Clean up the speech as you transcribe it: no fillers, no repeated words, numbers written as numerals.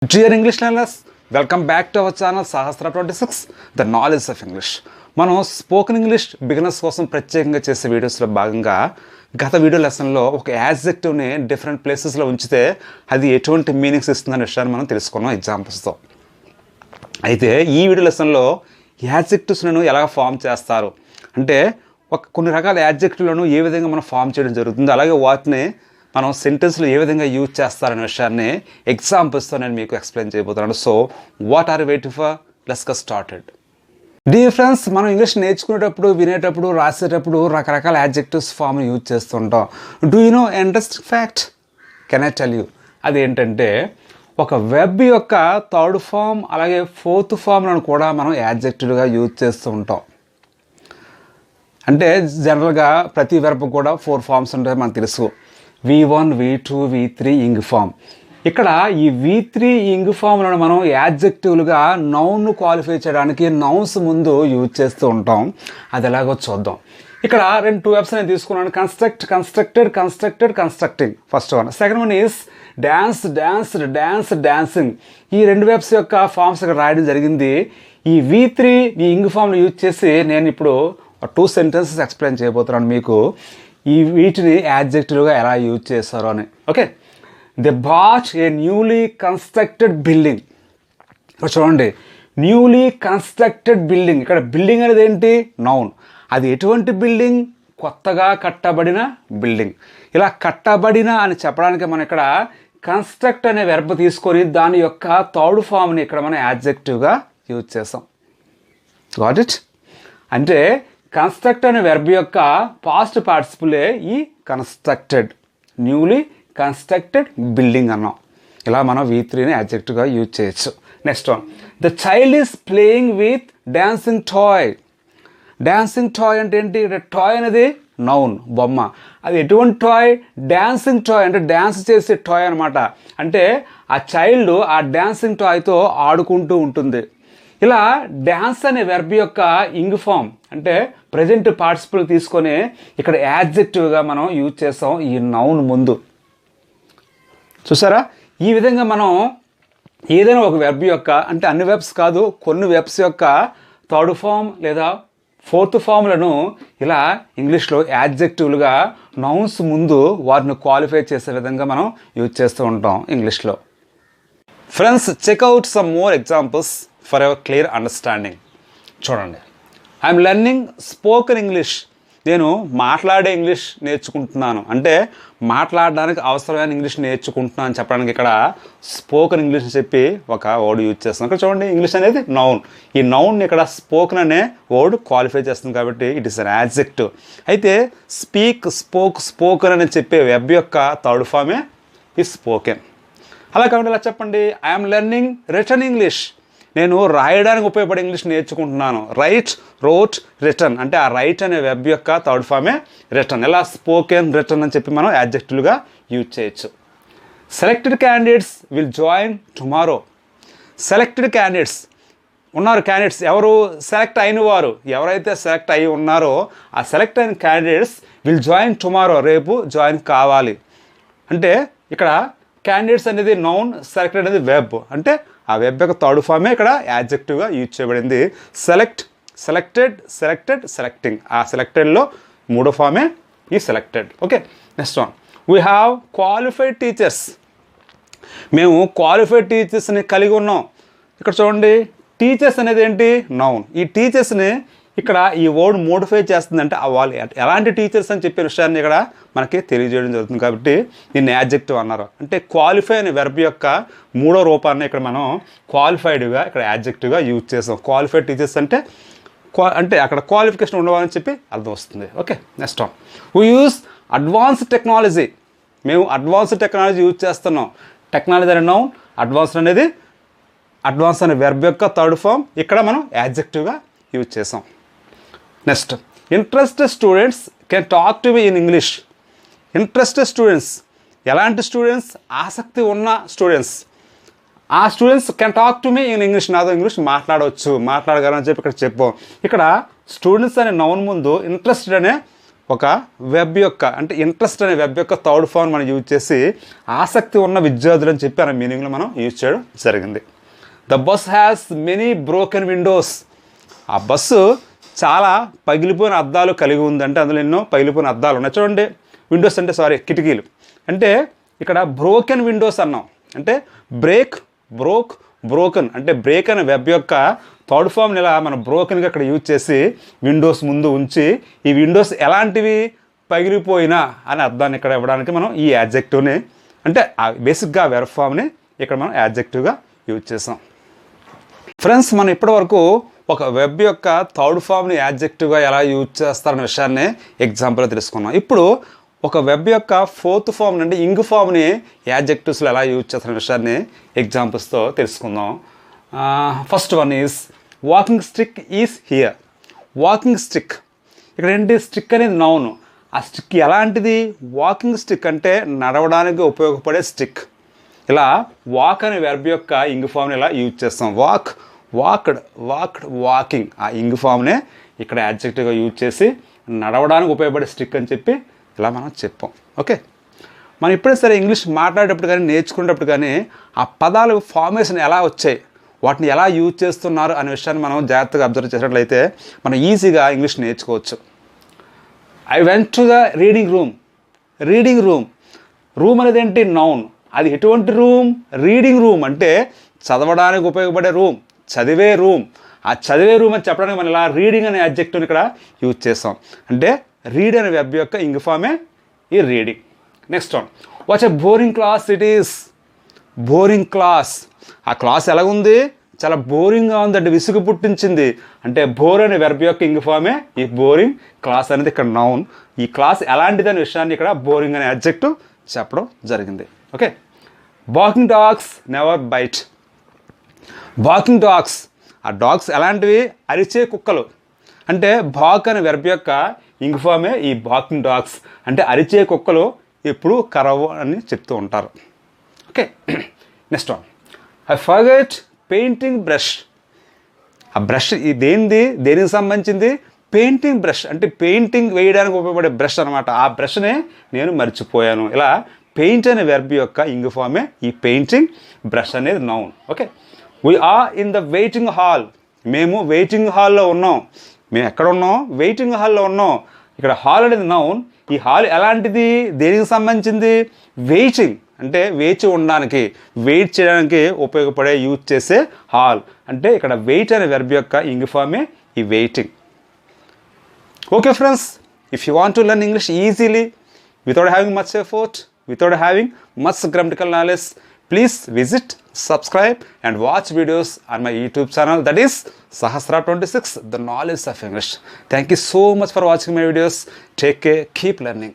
Dear English learners, welcome back to our channel Sahastra 26, The Knowledge of English. మనం spoken English beginners కోసం ప్రత్యేకంగా చేసే వీడియోస్లో భాగంగా గత వీడియో లెసన్లో ఒక యాడ్జెక్టివ్ని డిఫరెంట్ ప్లేసెస్లో ఉంచితే అది ఎటువంటి మీనింగ్స్ ఇస్తుందనే విషయాన్ని మనం తెలుసుకున్నాం ఎగ్జాంపుల్స్తో. అయితే ఈ వీడియో లెసన్లో యాడ్జెక్టివ్స్లను ఎలా ఫామ్ చేస్తారు అంటే కొన్ని రకాల యాడ్జెక్టివ్లను ఏ విధంగా మనం ఫామ్ చేయడం జరుగుతుంది, అలాగే వాటిని మనం సెంటెన్స్లో ఏ విధంగా యూజ్ చేస్తారనే విషయాన్ని ఎగ్జాంపుల్స్తో నేను మీకు ఎక్స్ప్లెయిన్ చేయబోతున్నాను. So what are waiting for? Let's get started. Dear friends, మనం ఇంగ్లీష్ నేర్చుకునేటప్పుడు, వినేటప్పుడు, రాసేటప్పుడు రకరకాల యాడ్జెక్టివ్స్ ఫామ్ని యూజ్ చేస్తుంటాం. Do you know interesting fact? Can I tell you? అదేంటంటే ఒక వెబ్ యొక్క థర్డ్ ఫామ్ అలాగే ఫోర్త్ ఫామ్లను కూడా మనం యాడ్జెక్టివ్గా యూజ్ చేస్తూ ఉంటాం. అంటే జనరల్గా ప్రతి వెర్బ్ కూడా 4 ఫామ్స్ ఉంటాయి మనకు తెలుసు. V1, V2, V3 ing form. ఇక్కడ ఈ V3 ఇంగ్ ఫామ్లను మనం యాడ్జెక్టివ్లుగా నౌన్ను క్వాలిఫై చేయడానికి నౌన్స్ ముందు యూజ్ చేస్తూ ఉంటాం. అది ఎలాగో చూద్దాం. ఇక్కడ 2 వెర్బ్స్ నేను తీసుకున్నాను. Construct, constructed, constructed, constructing first one. Second one is dance, danced, dance, dancing. ఈ 2 వెర్బ్స్ యొక్క ఫామ్స్ ఇక్కడ రాయడం జరిగింది. ఈ V3 ఈ ఇంగ్ ఫామ్ను యూజ్ చేసి నేను ఇప్పుడు 2 సెంటెన్సెస్ ఎక్స్ప్లెయిన్ చేయబోతున్నాను మీకు. ఈ వీటిని యాడ్జెక్టివ్గా ఎలా యూజ్ చేస్తారో అని. Okay, they bought a newly constructed building. ఇప్పుడు చూడండి, న్యూలీ కన్స్ట్రక్టెడ్ బిల్డింగ్. ఇక్కడ బిల్డింగ్ అనేది ఏంటి? నౌన్. అది ఎటువంటి బిల్డింగ్? కొత్తగా కట్టబడిన బిల్డింగ్. ఇలా కట్టబడిన అని చెప్పడానికి మనం ఇక్కడ కన్స్ట్రక్ట్ అనే వెర్బ్ తీసుకొని దాని యొక్క థర్డ్ ఫామ్ని ఇక్కడ మనం యాడ్జెక్టివ్గా యూజ్ చేస్తాం. Got it? అంటే కన్స్ట్రక్ట్ అనే వెర్బ్ యొక్క పాస్ట్ పార్టిసిపులే ఈ కన్స్ట్రక్టెడ్, న్యూలీ కన్స్ట్రక్టెడ్ బిల్డింగ్ అన్నాం. ఇలా మనం V3ని యాడ్జెక్టివ్గా యూజ్ చేయొచ్చు. Next one, the child is playing with dancing toy. Dancing toy అంటే ఏంటి? టాయ్ అనేది నౌన్, బొమ్మ. అది ఎటువంటి టాయ్? డాన్సింగ్ టాయ్, అంటే డ్యాన్స్ చేసే టాయ్ అనమాట. అంటే ఆ చైల్డ్ ఆ డాన్సింగ్ టాయ్తో ఆడుకుంటూ ఉంటుంది. ఇలా డ్యాన్స్ అనే వెర్బ్ యొక్క ఇంగ్ ఫామ్ అంటే ప్రజెంట్ పార్టిసిపుల్ తీసుకొని ఇక్కడ యాడ్జెక్టివ్గా మనం యూజ్ చేస్తాం ఈ నౌన్ ముందు. చూసారా? ఈ విధంగా మనం ఏదైనా ఒక వెర్బ్ యొక్క, అంటే అన్ని వెర్బ్స్ కాదు, కొన్ని వెర్బ్స్ యొక్క థర్డ్ ఫామ్ లేదా ఫోర్త్ ఫామ్లను ఇలా ఇంగ్లీష్లో యాడ్జెక్టివ్లుగా నౌన్స్ ముందు వాటిని క్వాలిఫై చేసే విధంగా మనం యూజ్ చేస్తూ ఉంటాం ఇంగ్లీష్లో. Friends, check out some more examples for ever clear understanding. చూడండి, ఐఎమ్ లెర్నింగ్ స్పోకెన్ ఇంగ్లీష్. నేను మాట్లాడే ఇంగ్లీష్ నేర్చుకుంటున్నాను, అంటే మాట్లాడడానికి అవసరమైన ఇంగ్లీష్ నేర్చుకుంటున్నాను అని చెప్పడానికి ఇక్కడ స్పోకెన్ ఇంగ్లీష్ అని చెప్పి ఒక వర్డ్ యూజ్ చేస్తున్నాను. ఇక్కడ చూడండి, ఇంగ్లీష్ అనేది నౌన్. ఈ నౌన్ ఇక్కడ స్పోకెన్ అనే వర్డ్ క్వాలిఫై చేస్తుంది కాబట్టి ఇట్ ఈస్ అన్ యాడ్జెక్టివ్. అయితే స్పీక్, స్పోక్, స్పోకెన్ అని చెప్పే వెబ్ యొక్క థర్డ్ ఫామే ఈ స్పోకెన్. అలా కాబట్టి ఇలా చెప్పండి, ఐఎమ్ లెర్నింగ్ రిటన్ ఇంగ్లీష్. నేను రాయడానికి ఉపయోగపడే ఇంగ్లీష్ నేర్చుకుంటున్నాను. Right, wrote, return. అంటే ఆ రైట్ అనే వెబ్ యొక్క థర్డ్ ఫామే రిటర్న్. ఇలా స్పోకెన్, రిటర్న్ అని చెప్పి మనం యాడ్జెక్టివ్గా యూజ్ చేయొచ్చు. Selected candidates will join tomorrow. Selected candidates ఉన్నారు. క్యాండిడేట్స్ ఎవరు? సెలెక్ట్ అయిన వారు. ఎవరైతే సెలెక్ట్ అయి ఉన్నారో ఆ సెలెక్ట్ అయిన క్యాండిడేట్స్ విల్ జాయిన్ టుమారో, రేపు జాయిన్ కావాలి. అంటే ఇక్కడ క్యాండిడేట్స్ అనేది నౌన్, సెలెక్టెడ్ అనేది వెబ్. అంటే ఆ వెబ్ యొక్క థర్డ్ ఫామే ఇక్కడ యాడ్జెక్టివ్గా యూజ్ చేయబడింది. Select, selected, selected, selecting. ఆ సెలెక్టెడ్లో మూడో ఫామే ఈ selected. Okay, next one, we have qualified teachers. మేము క్వాలిఫైడ్ టీచర్స్ని కలిగి ఉన్నాం. ఇక్కడ చూడండి, టీచర్స్ అనేది ఏంటి? నౌన్. ఈ టీచర్స్ని ఇక్కడ ఈ వర్డ్ మోడిఫై చేస్తుందంటే వాళ్ళు ఎలాంటి టీచర్స్ అని చెప్పే విషయాన్ని ఇక్కడ మనకి తెలియజేయడం జరుగుతుంది కాబట్టి దీన్ని యాడ్జెక్టివ్ అన్నారు. అంటే క్వాలిఫై అనే వెర్బ్ యొక్క మూడో రూపాన్ని ఇక్కడ మనం క్వాలిఫైడ్గా ఇక్కడ యాడ్జెక్టివ్గా యూజ్ చేస్తాం. క్వాలిఫైడ్ టీచర్స్ అంటే అంటే అక్కడ క్వాలిఫికేషన్ ఉండవాలని చెప్పి అర్థం వస్తుంది. Okay, next one, we use advance technology. మేము అడ్వాన్స్ టెక్నాలజీ యూజ్ చేస్తున్నాం. టెక్నాలజీ అనే నౌన్, అడ్వాన్స్ అనేది అడ్వాన్స్ అనే వెర్బ్ యొక్క థర్డ్ ఫామ్ ఇక్కడ మనం యాడ్జెక్టివ్గా యూజ్ చేసాం. Next, interested students can talk to me in English. Interested students ఎలాంటి స్టూడెంట్స్? ఆసక్తి ఉన్న స్టూడెంట్స్. ఆ students can talk to me in English. నాతో ఇంగ్లీష్ మాట్లాడవచ్చు, మాట్లాడగలరని చెప్పి ఇక్కడ చెప్పాం. ఇక్కడ స్టూడెంట్స్ అనే నౌన్ ముందు ఇంట్రెస్టెడ్ అనే ఒక వెబ్ యొక్క అంటే ఇంట్రెస్ట్ అనే వెబ్ యొక్క థర్డ్ ఫామ్ మనం యూజ్ చేసి ఆసక్తి ఉన్న విద్యార్థులు అని చెప్పి అనే మీనింగ్లో మనం యూజ్ చేయడం జరిగింది. The bus has many broken Windows. ఆ బస్సు చాలా పగిలిపోయిన అద్దాలు కలిగి ఉంది. అంటే అందులో ఎన్నో పగిలిపోయిన అద్దాలు ఉన్నాయి. చూడండి, విండోస్ అంటే కిటికీలు. అంటే ఇక్కడ బ్రోకెన్ విండోస్ అన్నాం. అంటే బ్రోకెన్ అంటే బ్రేక్ అనే వెబ్ యొక్క థర్డ్ ఫామ్ని ఇలా మనం బ్రోకెన్గా ఇక్కడ యూజ్ చేసి విండోస్ ముందు ఉంచి ఈ విండోస్ ఎలాంటివి పగిలిపోయినా అని అర్థాన్ని ఇక్కడ ఇవ్వడానికి మనం ఈ యాడ్జెక్టివ్ని అంటే బేసిక్గా వెర్బ్ ఫామ్ని ఇక్కడ మనం యాడ్జెక్టివ్గా యూజ్ చేసాం. ఫ్రెండ్స్, మనం ఇప్పటివరకు ఒక వెబ్ యొక్క థర్డ్ ఫామ్ని యాడ్జెక్టివ్గా ఎలా యూజ్ చేస్తారనే విషయాన్ని ఎగ్జాంపుల్గా తెలుసుకున్నాం. ఇప్పుడు ఒక వెబ్ యొక్క ఫోర్త్ ఫామ్ అంటే ఇంగ్ ఫామ్ని యాడ్జెక్టివ్స్లో ఎలా యూజ్ చేస్తున్న విషయాన్ని ఎగ్జాంపుల్స్తో తెలుసుకుందాం. First one is walking stick is here. Walking stick ఇక్కడ ఏంటి? స్టిక్ అనేది నౌన్. ఆ స్టిక్ ఎలాంటిది? వాకింగ్ స్టిక్ అంటే నడవడానికి ఉపయోగపడే స్టిక్. ఇలా వాక్ అనే వెర్బ్ యొక్క ఇంగ్ ఫామ్ని ఇలా యూజ్ చేస్తాం. వాకింగ్ ఆ ఇంగ్ ఫామ్నే ఇక్కడ యాడ్జెక్టివ్గా యూజ్ చేసి నడవడానికి ఉపయోగపడే స్టిక్ అని చెప్పి ఇలా మనం చెప్పాం. ఓకే, మనం ఇప్పుడే సరే ఇంగ్లీష్ మాట్లాడేటప్పుడు కానీ నేర్చుకునేటప్పుడు కానీ ఆ పదాలు ఫార్మేషన్ ఎలా వచ్చాయి, వాటిని ఎలా యూజ్ చేస్తున్నారు అనే విషయాన్ని మనం జాగ్రత్తగా అబ్జర్వ్ చేసినట్లయితే మనం ఈజీగా ఇంగ్లీష్ నేర్చుకోవచ్చు. I went to the reading room. Room అనేది ఏంటి? నౌన్. అది ఎటువంటి రూమ్? Reading room. అంటే చదవడానికి ఉపయోగపడే రూమ్, చదివే రూమ్. ఆ చదివే రూమ్ అని చెప్పడానికి మనం ఇలా రీడింగ్ అనే అడ్జెక్టివ్ని ఇక్కడ యూజ్ చేస్తాం. అంటే రీడ్ అనే వెబ్ యొక్క ఇంగ్ ఫామే ఈ reading. Next one, watch a boring class it is. Boring class. ఆ క్లాస్ ఎలాగుంది? చాలా బోరింగ్గా ఉంది, అంటే విసుగు పుట్టించింది. అంటే బోర్ అనే వెర్బ్ యొక్క ఇంగ్ ఫామే ఈ బోరింగ్. క్లాస్ అనేది ఇక్కడ నౌన్. ఈ క్లాస్ ఎలాంటిది అనే విషయాన్ని ఇక్కడ బోరింగ్ అనే అడ్జెక్టివ్ చెప్పడం జరిగింది. Okay, barking dogs never bite. Barking dogs, ఆ డాగ్స్ ఎలాంటివి? అరిచే కుక్కలు. అంటే బాక్ అనే వెర్బ్ యొక్క ఇంగ్ ఫామే ఈ బార్కింగ్ డాగ్స్. అంటే అరిచే కుక్కలు ఎప్పుడు కరవు అని చెప్తూ ఉంటారు. Okay, next one, I forget painting brush. ఆ బ్రష్ దేనికి సంబంధించింది? Painting brush. అంటే పెయింటింగ్ వేయడానికి ఉపయోగపడే బ్రష్ అనమాట. ఆ బ్రష్నే నేను మర్చిపోయాను. ఇలా పెయింట్ అనే వెర్బ్ యొక్క ఇంగ్ ఫామే ఈ పెయింటింగ్. బ్రష్ అనేది noun. Okay, we are in the waiting hall. మేము వెయిటింగ్ హాల్లో ఉన్నాం. మేము ఎక్కడ ఉన్నాం? వెయిటింగ్ హాల్లో ఉన్నాం. ఇక్కడ హాల్ అనేది నౌన్. ఈ హాల్ ఎలాంటిది? దేనికి సంబంధించింది? వెయిటింగ్. అంటే వేచి ఉండడానికి, వెయిట్ చేయడానికి ఉపయోగపడే యూజ్ చేసే హాల్. అంటే ఇక్కడ వెయిట్ అనే వెర్బ్ యొక్క ఇంగ్ ఫామే ఈ waiting. Okay friends, if you want to learn English easily without having much effort, without having much grammatical knowledge, please visit, subscribe and watch videos on my YouTube channel, that is Sahastra 26, the knowledge of English. Thank you so much for watching my videos. Take care, keep learning.